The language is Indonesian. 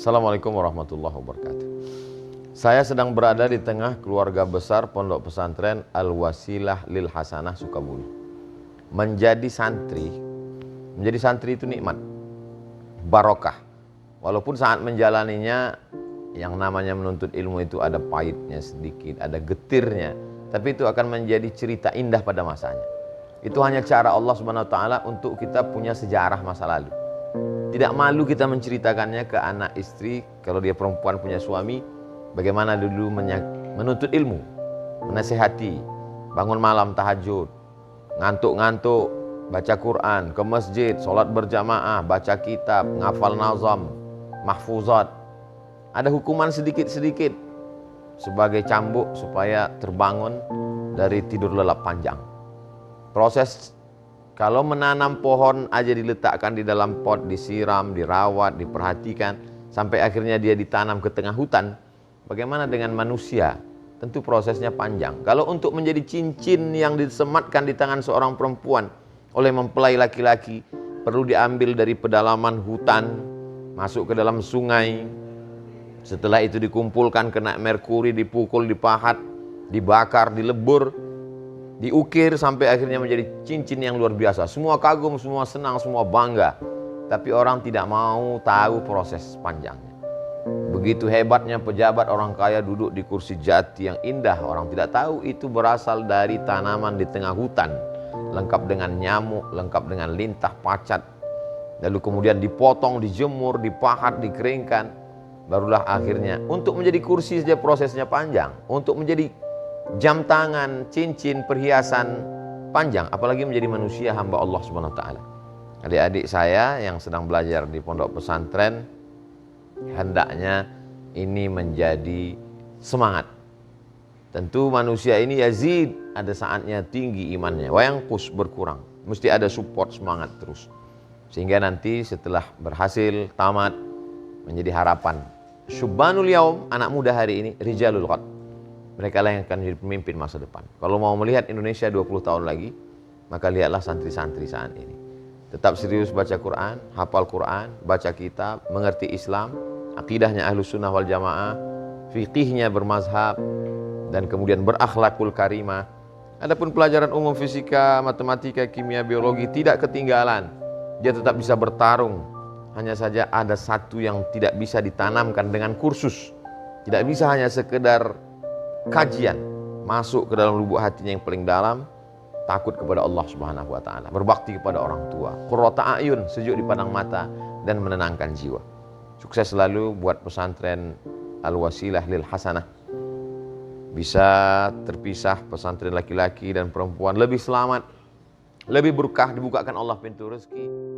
Assalamualaikum warahmatullahi wabarakatuh. Saya sedang berada di tengah keluarga besar Pondok Pesantren Al-Wasilah Lil Hasanah Sukabumi. Menjadi santri itu nikmat, barokah. Walaupun saat menjalaninya yang namanya menuntut ilmu itu ada pahitnya sedikit, ada getirnya, tapi itu akan menjadi cerita indah pada masanya. Itu hanya cara Allah Subhanahu wa taala untuk kita punya sejarah masa lalu. Tidak malu kita menceritakannya ke anak istri, kalau dia perempuan punya suami, bagaimana dulu menuntut ilmu, menasihati, bangun malam tahajud, ngantuk-ngantuk, baca Quran, ke masjid, sholat berjamaah, baca kitab, ngafal nazam, mahfuzat. Ada hukuman sedikit-sedikit sebagai cambuk supaya terbangun dari tidur lelap panjang. Proses kalau menanam pohon aja diletakkan di dalam pot, disiram, dirawat, diperhatikan, sampai akhirnya dia ditanam ke tengah hutan. Bagaimana dengan manusia? Tentu prosesnya panjang. Kalau untuk menjadi cincin yang disematkan di tangan seorang perempuan oleh mempelai laki-laki, perlu diambil dari pedalaman hutan, masuk ke dalam sungai. Setelah itu dikumpulkan, kena merkuri, dipukul, dipahat, dibakar, dilebur, diukir sampai akhirnya menjadi cincin yang luar biasa. Semua kagum, semua senang, semua bangga. Tapi orang tidak mau tahu proses panjangnya. Begitu hebatnya pejabat orang kaya duduk di kursi jati yang indah. Orang tidak tahu itu berasal dari tanaman di tengah hutan, lengkap dengan nyamuk, lengkap dengan lintah, pacat. Lalu kemudian dipotong, dijemur, dipahat, dikeringkan. Barulah akhirnya untuk menjadi kursi saja prosesnya panjang. Untuk menjadi jam tangan, cincin, perhiasan panjang, apalagi menjadi manusia hamba Allah Subhanahu wa taala. Adik-adik saya yang sedang belajar di pondok pesantren, hendaknya ini menjadi semangat. Tentu manusia ini yazid, ada saatnya tinggi imannya, wayangkus berkurang. Mesti ada support semangat terus. Sehingga nanti setelah berhasil tamat menjadi harapan. Syubbanul yaum, anak muda hari ini, rijalul ghad. Mereka lah yang akan menjadi pemimpin masa depan. Kalau mau melihat Indonesia 20 tahun lagi, maka lihatlah santri-santri saat ini. Tetap serius baca Quran, hafal Quran, baca kitab, mengerti Islam, akidahnya Ahlus Sunnah wal Jamaah, fikihnya bermazhab, dan kemudian berakhlakul karimah. Adapun pelajaran umum fisika, matematika, kimia, biologi tidak ketinggalan. Dia tetap bisa bertarung. Hanya saja ada satu yang tidak bisa ditanamkan dengan kursus. Tidak bisa hanya sekedar kajian, masuk ke dalam lubuk hatinya yang paling dalam, takut kepada Allah Subhanahu wa taala, berbakti kepada orang tua, qurrata a'yun, sejuk dipandang mata dan menenangkan jiwa. Sukses selalu buat pesantren Al-Wasilah Lil Hasanah. Bisa terpisah pesantren laki-laki dan perempuan, lebih selamat, lebih berkah, dibukakan Allah pintu rezeki.